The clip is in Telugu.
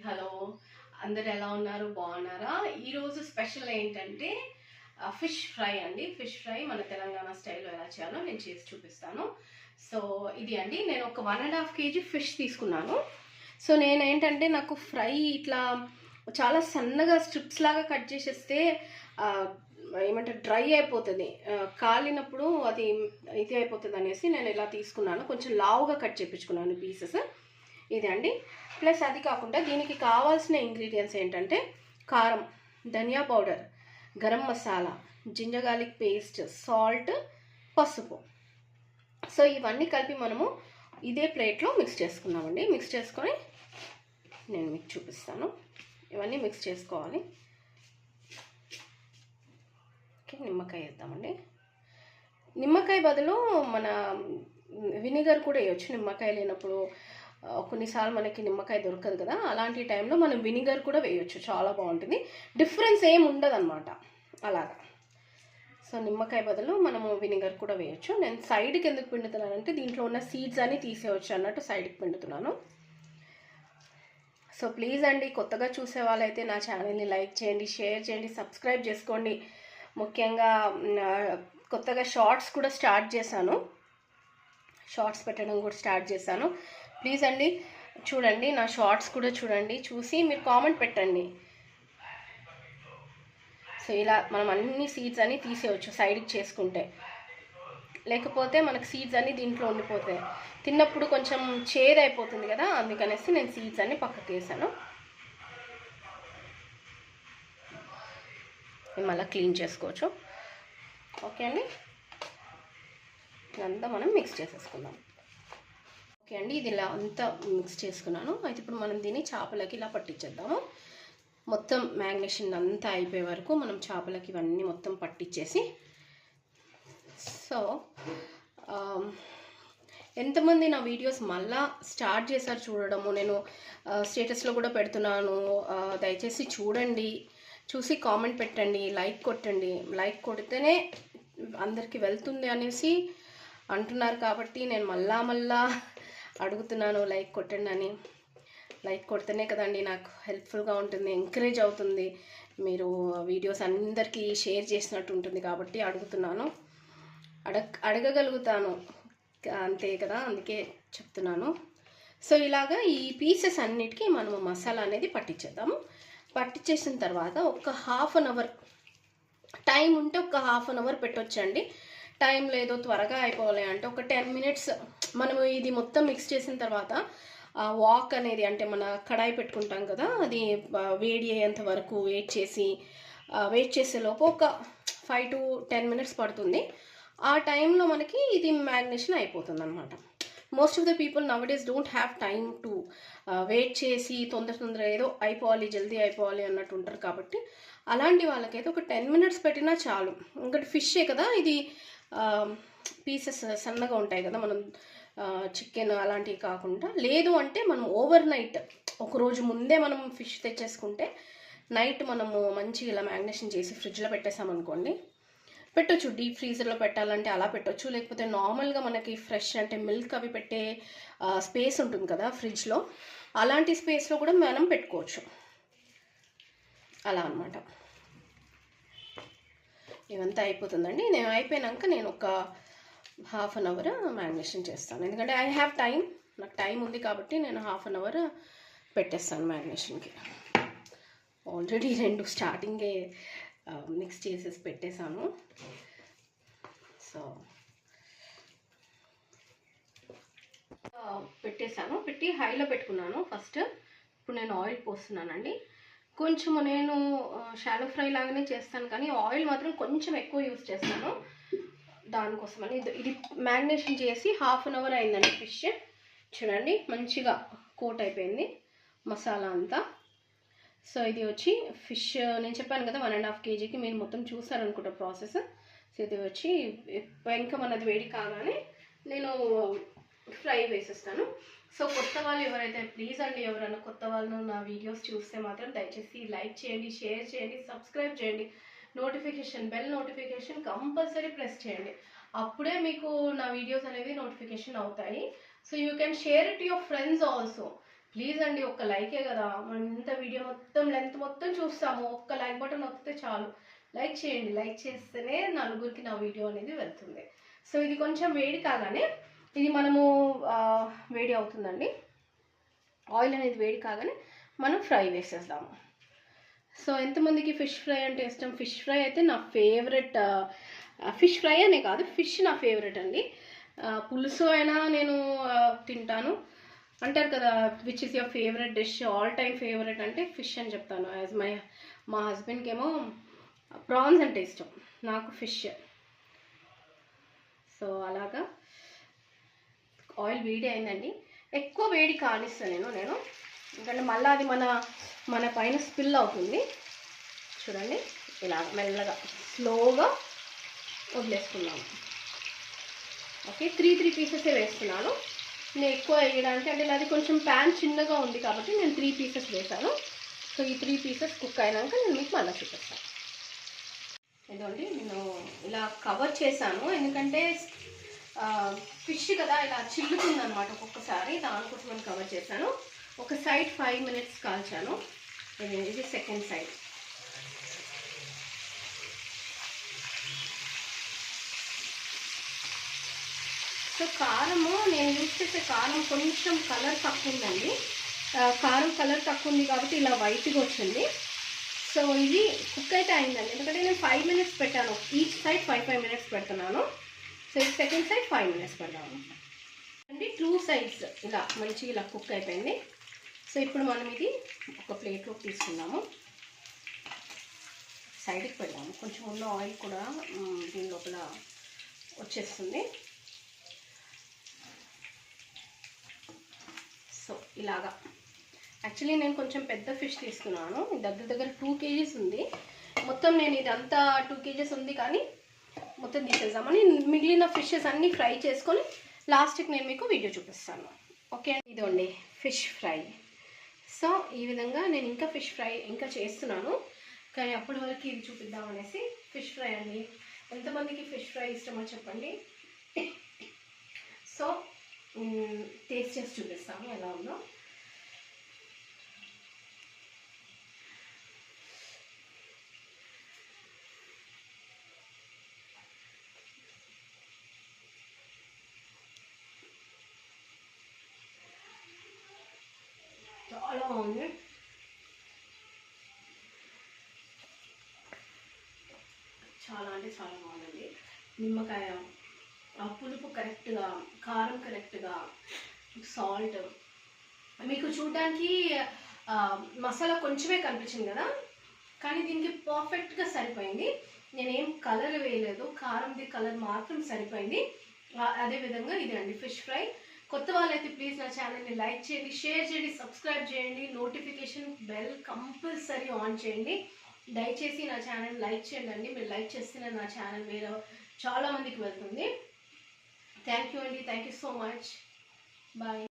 హలో, అందరు ఎలా ఉన్నారు? బాగున్నారా? ఈరోజు స్పెషల్ ఏంటంటే ఫిష్ ఫ్రై అండి. ఫిష్ ఫ్రై మన తెలంగాణ స్టైల్లో ఎలా చేయాలో నేను చేసి చూపిస్తాను. సో ఇది అండి, నేను ఒక 1.5 kg ఫిష్ తీసుకున్నాను. సో నేను ఏంటంటే నాకు ఫ్రై ఇట్లా చాలా సన్నగా స్ట్రిప్స్ లాగా కట్ చేసేస్తే ఏమంటారు డ్రై అయిపోతుంది, కాలినప్పుడు అది ఇది అయిపోతుంది అనేసి నేను ఇలా తీసుకున్నాను. కొంచెం లావుగా కట్ చేయించుకున్నాను పీసెస్. ఇది అండి. ప్లస్ అది కాకుండా దీనికి కావాల్సిన ఇంగ్రీడియంట్స్ ఏంటంటే కారం, ధనియా powder, garam masala, ginger garlic paste, salt, పసుపు. సో ఇవన్నీ కలిపి మనము ఇదే ప్లేట్లో మిక్స్ చేసుకున్నామండి. మిక్స్ చేసుకొని నేను మీకు చూపిస్తాను. ఇవన్నీ మిక్స్ చేసుకోవాలి. ఓకే, నిమ్మకాయ వేద్దామండి. నిమ్మకాయ బదులు మన వినిగర్ కూడా వేయచ్చు. నిమ్మకాయ లేనప్పుడు కొన్నిసార్లు మనకి నిమ్మకాయ దొరకదు కదా, అలాంటి టైంలో మనం వినిగర్ కూడా వేయచ్చు, చాలా బాగుంటుంది. డిఫరెన్స్ ఏమి ఉండదు అనమాట అలాగా. సో నిమ్మకాయ బదులు మనము వినిగర్ కూడా వేయచ్చు. నేను సైడ్కి ఎందుకు పిండుతున్నానంటే దీంట్లో ఉన్న సీడ్స్ అని తీసేయచ్చు అన్నట్టు సైడ్కి పిండుతున్నాను. సో ప్లీజ్ అండి, కొత్తగా చూసే వాళ్ళైతే నా ఛానల్ని లైక్ చేయండి, షేర్ చేయండి, సబ్స్క్రైబ్ చేసుకోండి. ముఖ్యంగా కొత్తగా షార్ట్స్ కూడా స్టార్ట్ చేశాను, షార్ట్స్ పెట్టడం కూడా స్టార్ట్ చేశాను. ప్లీజ్ అండి చూడండి, నా షార్ట్స్ కూడా చూడండి, చూసి మీరు కామెంట్ పెట్టండి. సో ఇలా మనం అన్ని సీడ్స్ అన్నీ తీసేయచ్చు సైడ్కి చేసుకుంటే, లేకపోతే మనకు సీడ్స్ అన్నీ దీంట్లో ఉండిపోతాయి, తిన్నప్పుడు కొంచెం చేదు అయిపోతుంది కదా, అందుకనేసి నేను సీడ్స్ అన్నీ పక్కకి వేసాను. మళ్ళీ క్లీన్ చేసుకోవచ్చు. ఓకే అండి, ఇదంతా మనం మిక్స్ చేసేసుకుందాం. ఓకే అండి, ఇది ఇలా అంతా మిక్స్ చేసుకున్నాను. అయితే ఇప్పుడు మనం దీన్ని చేపలకి ఇలా పట్టించేద్దాము. మొత్తం మ్యాగ్నేషన్ అంతా అయిపోయే వరకు మనం చేపలకి ఇవన్నీ మొత్తం పట్టించేసి. సో ఎంతమంది నా వీడియోస్ మళ్ళా స్టార్ట్ చేశారు చూడడము, నేను స్టేటస్లో కూడా పెడుతున్నాను, దయచేసి చూడండి, చూసి కామెంట్ పెట్టండి, లైక్ కొట్టండి. లైక్ కొడితేనే అందరికీ వెళ్తుంది అనేసి అంటున్నారు కాబట్టి నేను మళ్ళా అడుగుతున్నాను, లైక్ కొట్టండి అని. లైక్ కొడితేనే కదండి నాకు హెల్ప్ఫుల్గా ఉంటుంది, ఎంకరేజ్ అవుతుంది, మీరు వీడియోస్ అందరికీ షేర్ చేసినట్టు ఉంటుంది కాబట్టి అడుగుతున్నాను, అడగగలుగుతాను అంతే కదా, అందుకే చెప్తున్నాను. సో ఇలాగా ఈ పీసెస్ అన్నిటికీ మనము మసాలా అనేది పట్టించేద్దాము. పట్టించేసిన తర్వాత ఒక 1/2 అవర్ టైం ఉంటే ఒక 1/2 అవర్ పెట్టొచ్చండి. టైం లేదో త్వరగా అయిపోవాలి అంటే ఒక 10 మినిట్స్ మనము ఇది మొత్తం మిక్స్ చేసిన తర్వాత వాక్ అనేది అంటే మన కడాయి పెట్టుకుంటాం కదా, అది వేడి అయ్యేంత వరకు వెయిట్ చేసేలోపు ఒక 5 to 10 మినిట్స్ పడుతుంది. ఆ టైంలో మనకి ఇది మ్యాగ్నేషన్ అయిపోతుంది అనమాట. Most of the people nowadays don't have time to wait చేసి తొందర ఏదో అయిపోవాలి, జల్దీ అయిపోవాలి అన్నట్టు ఉంటారు కాబట్టి అలాంటి వాళ్ళకైతే ఒక 10 మినిట్స్ పెట్టినా చాలు. ఇంకటి ఫిషే కదా, ఇది పీసెస్ సన్నగా ఉంటాయి కదా, మనం చికెన్ అలాంటివి కాకుండా. లేదు అంటే మనం ఓవర్ నైట్ ఒకరోజు ముందే మనం ఫిష్ తెచ్చేసుకుంటే నైట్ మనము మంచిగా ఇలా మ్యాగ్నేషన్ చేసి ఫ్రిడ్జ్లో పెట్టేసామనుకోండి, పెట్టొచ్చు. డీప్ ఫ్రీజర్లో పెట్టాలంటే అలా పెట్టొచ్చు, లేకపోతే నార్మల్గా మనకి ఫ్రెష్ అంటే మిల్క్ అవి పెట్టే స్పేస్ ఉంటుంది కదా ఫ్రిడ్జ్లో, అలాంటి స్పేస్లో కూడా మనం పెట్టుకోవచ్చు. అలా అనమాట. ఇవంతా అయిపోతుందండి. నేను అయిపోయాక నేను ఒక 1/2 అవర్ మ్యాగ్నేషన్ చేస్తాను, ఎందుకంటే ఐ హ్యావ్ టైం, నాకు టైం ఉంది కాబట్టి నేను 1/2 అవర్ పెట్టేస్తాను మ్యాగ్నేషన్కి. ఆల్రెడీ 2 స్టార్టింగే మిక్స్ చేసేసి పెట్టేశాను. సో పెట్టేశాను, పెట్టి హైలో పెట్టుకున్నాను ఫస్ట్. ఇప్పుడు నేను ఆయిల్ పోస్తున్నానండి. కొంచెము నేను షాలో ఫ్రై లాగానే చేస్తాను కానీ ఆయిల్ మాత్రం కొంచెం ఎక్కువ యూజ్ చేస్తాను దానికోసమని. ఇది మ్యాగ్నేషన్ చేసి 1/2 అవర్ అయిందండి. ఫిష్ చూడండి మంచిగా కోట్ అయిపోయింది మసాలా అంతా. సో ఇది వచ్చి ఫిష్ నేను చెప్పాను కదా 1.5 kgకి, మీరు మొత్తం చూసారనుకుంటా ప్రాసెస్. సో ఇది వచ్చి ఇంకా మనది వేడి కాగానే నేను ఫ్రై వేసేస్తాను. సో కొత్త వాళ్ళు ఎవరైతే ప్లీజ్ అండి, ఎవరైనా కొత్త వాళ్ళు నా వీడియోస్ చూస్తే మాత్రం దయచేసి లైక్ చేయండి, షేర్ చేయండి, సబ్స్క్రైబ్ చేయండి, బెల్ నోటిఫికేషన్ కంపల్సరీ ప్రెస్ చేయండి, అప్పుడే మీకు నా వీడియోస్ అనేవి నోటిఫికేషన్ అవుతాయి. So you can share it your friends also. Please అండి, ఒక్క లైకే కదా, మనం ఇంత వీడియో మొత్తం లెంత్ మొత్తం చూస్తాము, ఒక్క లైక్ బటన్ నొక్కితే చాలు. లైక్ చేయండి, లైక్ చేస్తేనే నలుగురికి నా వీడియో అనేది వెళ్తుంది. సో ఇది కొంచెం వేడి కాగానే ఇది మనము వేడి అవుతుందండి, ఆయిల్ అనేది వేడి కాగానే మనం ఫ్రై వేసేద్దాము. సో ఎంతమందికి ఫిష్ ఫ్రై అంటే ఇష్టం? ఫిష్ ఫ్రై అయితే నా ఫేవరెట్. ఫిష్ ఫ్రై అనే కాదు, ఫిష్ నా ఫేవరెట్ అండి. పులుసు అయినా నేను తింటాను. అంటారు కదా, which is your favourite dish, all time favourite అంటే ఫిష్ అని చెప్తాను. యాజ్ మా హస్బెండ్కి ఏమో ప్రాన్స్ అంటే ఇష్టం, నాకు ఫిష్. సో అలాగా ఆయిల్ వేడి అయిందండి, ఎక్కువ వేడి కానిస్తాను నేను ఎందుకంటే మళ్ళీ అది మన పైన స్పిల్ అవుతుంది. చూడండి, ఇలా మెల్లగా స్లోగా వదిలేసుకున్నాము. ఓకే, త్రీ పీసెసే వేస్తున్నాను. నేను ఎక్కువ వేయడానికి అంటే అది కొంచెం ప్యాన్ చిన్నగా ఉంది కాబట్టి నేను 3 పీసెస్ వేసాను. సో ఈ 3 పీసెస్ కుక్ అయినాక నేను మీకు మళ్ళీ చూపిస్తాను. ఇదండి, నేను ఇలా కవర్ చేశాను ఎందుకంటే ఫిష్ కదా ఇలా చిల్లుతుంది అనమాట ఒక్కొక్కసారి, దానికోసం కవర్ చేశాను. ఒక సైడ్ 5 minutes కాల్చాను, ఇది సెకండ్ సైడ్. సో కారము నేను యూజ్ చేసే కారం కొంచెం కలర్ తక్కువ ఉందండి, కారం కలర్ తక్కువ ఉంది కాబట్టి ఇలా వైట్గా వచ్చింది. సో ఇది కుక్ అయితే అయిందండి, ఎందుకంటే నేను 5 minutes పెట్టాను, ఈచ్ సైడ్ 5 minutes పెడుతున్నాను. సో ఇది సెకండ్ సైడ్ 5 minutes పెడదాము అండి. 2 sides ఇలా మంచిగా ఇలా కుక్ అయిపోయింది. సో ఇప్పుడు మనం ఇది ఒక ప్లేట్లోకి తీసుకుందాము, సైడ్కి పెడదాము. కొంచెం ఉన్న ఆయిల్ కూడా దీని లోపల వచ్చేస్తుంది. సో ఇలాగా యాక్చువల్లీ నేను కొంచెం పెద్ద ఫిష్ తీసుకున్నాను, దగ్గర 2 kgs ఉంది. మొత్తం నేను ఇదంతా 2 kgs ఉంది కానీ మొత్తం తీసేద్దామని మిగిలిన ఫిషెస్ అన్నీ ఫ్రై చేసుకొని లాస్ట్కి నేను మీకు వీడియో చూపిస్తాను. ఓకే, ఇదండి ఫిష్ ఫ్రై. సో ఈ విధంగా నేను ఇంకా ఫిష్ ఫ్రై ఇంకా చేస్తున్నాను, కానీ అప్పటి వరకు ఇది చూపిద్దాం అనేసి. ఫిష్ ఫ్రై అండి, ఎంతమందికి ఫిష్ ఫ్రై ఇష్టమో చెప్పండి. సో టేస్ట్ చేసి చూపిస్తాము ఎలా ఉందో. చాలా బాగుంది, చాలా అంటే చాలా బాగుందండి. నిమ్మకాయ పులుపు కరెక్ట్గా, కారం కరెక్ట్గా, సాల్ట్ మీకు చూడడానికి మసాలా కొంచెమే కనిపించింది కదా, కానీ దీనికి పర్ఫెక్ట్గా సరిపోయింది. నేనేం కలర్ వేయలేదు, కారంది కలర్ మాత్రం సరిపోయింది. అదేవిధంగా ఇది అండి ఫిష్ ఫ్రై. కొత్త వాళ్ళైతే ప్లీజ్ నా ఛానల్ని లైక్ చేయండి, షేర్ చేయండి, సబ్స్క్రైబ్ చేయండి, నోటిఫికేషన్ బెల్ కంపల్సరీ ఆన్ చేయండి. దయచేసి నా ఛానల్ లైక్ చేయండి, మీరు లైక్ చేస్తేనే నా ఛానల్ వేరే చాలా మందికి వెళ్తుంది. థ్యాంక్ యూ అండి, thank you so much, bye.